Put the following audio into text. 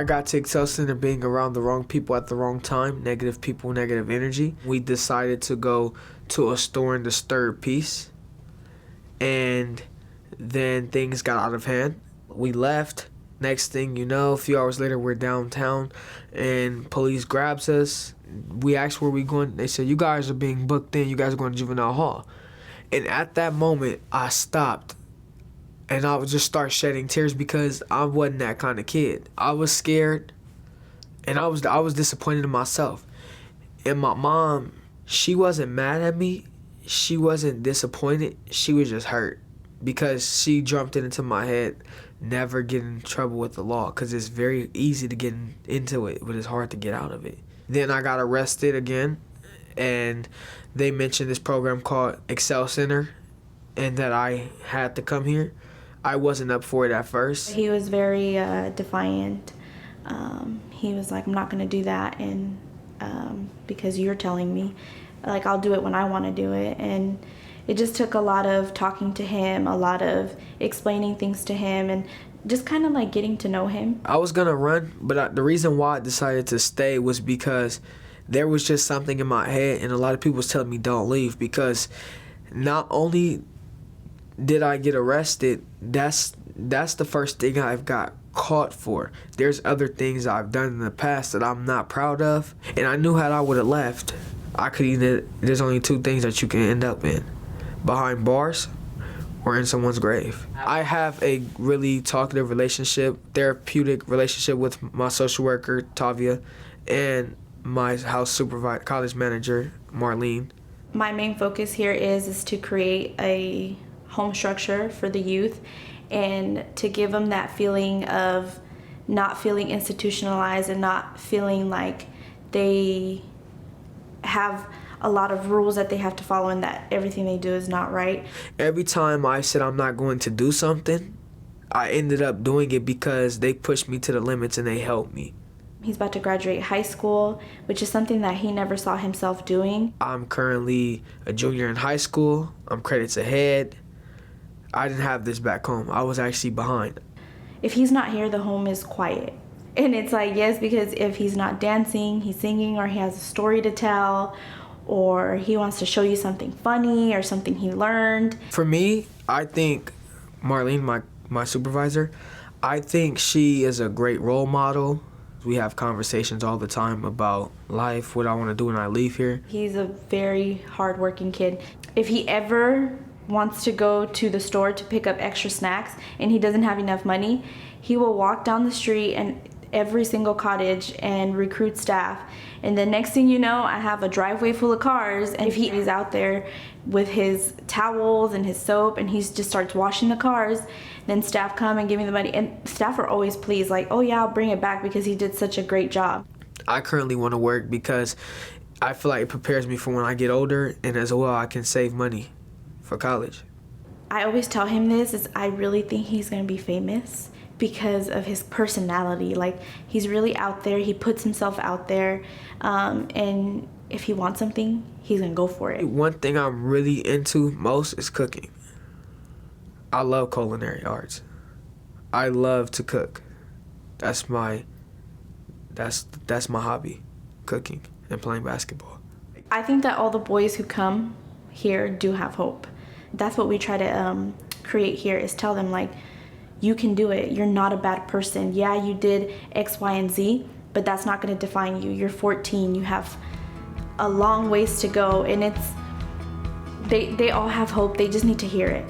I got to Excel Center being around the wrong people at the wrong time, negative people, negative energy. We decided to go to a store and disturb peace, and then things got out of hand. We left. Next thing you know, a few hours later, we're downtown, and police grabs us. We asked where we going. They said, you guys are being booked in. You guys are going to juvenile hall. And at that moment, I stopped, and I would just start shedding tears because I wasn't that kind of kid. I was scared, and I was disappointed in myself. And my mom, she wasn't mad at me. She wasn't disappointed. She was just hurt because she jumped it into my head, never get in trouble with the law, because it's very easy to get into it, but it's hard to get out of it. Then I got arrested again, and they mentioned this program called Excel Center, and that I had to come here. I wasn't up for it at first. He was very defiant. He was like, I'm not going to do that, and because you're telling me, like, I'll do it when I want to do it. And it just took a lot of talking to him, a lot of explaining things to him, and just kind of like getting to know him. I was gonna run, but the reason why I decided to stay was because there was just something in my head, and a lot of people was telling me don't leave, because not only did I get arrested, that's the first thing I've got caught for. There's other things I've done in the past that I'm not proud of, and I knew had I would have left, I could either, there's only two things that you can end up in: behind bars or in someone's grave. I have a really talkative relationship, therapeutic relationship with my social worker, Tavia, and my house supervisor, college manager, Marlene. My main focus here is to create a home structure for the youth and to give them that feeling of not feeling institutionalized and not feeling like they have a lot of rules that they have to follow and that everything they do is not right. Every time I said I'm not going to do something, I ended up doing it because they pushed me to the limits and they helped me. He's about to graduate high school, which is something that he never saw himself doing. I'm currently a junior in high school. I'm credits ahead. I didn't have this back home. I was actually behind. If he's not here, the home is quiet. And it's like, yes, because if he's not dancing, he's singing, or he has a story to tell, or he wants to show you something funny or something he learned. For me, I think Marlene, my supervisor, I think she is a great role model. We have conversations all the time about life, what I want to do when I leave here. He's a very hardworking kid. If he ever wants to go to the store to pick up extra snacks and he doesn't have enough money, he will walk down the street and every single cottage and recruit staff. And the next thing you know, I have a driveway full of cars, and if he is out there with his towels and his soap and he just starts washing the cars, then staff come and give me the money, and staff are always pleased, like, oh yeah, I'll bring it back because he did such a great job. I currently want to work because I feel like it prepares me for when I get older, and as well I can save money for college. I always tell him this, is I really think he's going to be famous because of his personality. Like, he's really out there, he puts himself out there, and if he wants something, he's gonna go for it. One thing I'm really into most is cooking. I love culinary arts. I love to cook. That's my hobby, cooking and playing basketball. I think that all the boys who come here do have hope. That's what we try to create here, is tell them, like, you can do it. You're not a bad person. Yeah, you did X, Y, and Z, but that's not going to define you. You're 14. You have a long ways to go, and they all have hope. They just need to hear it.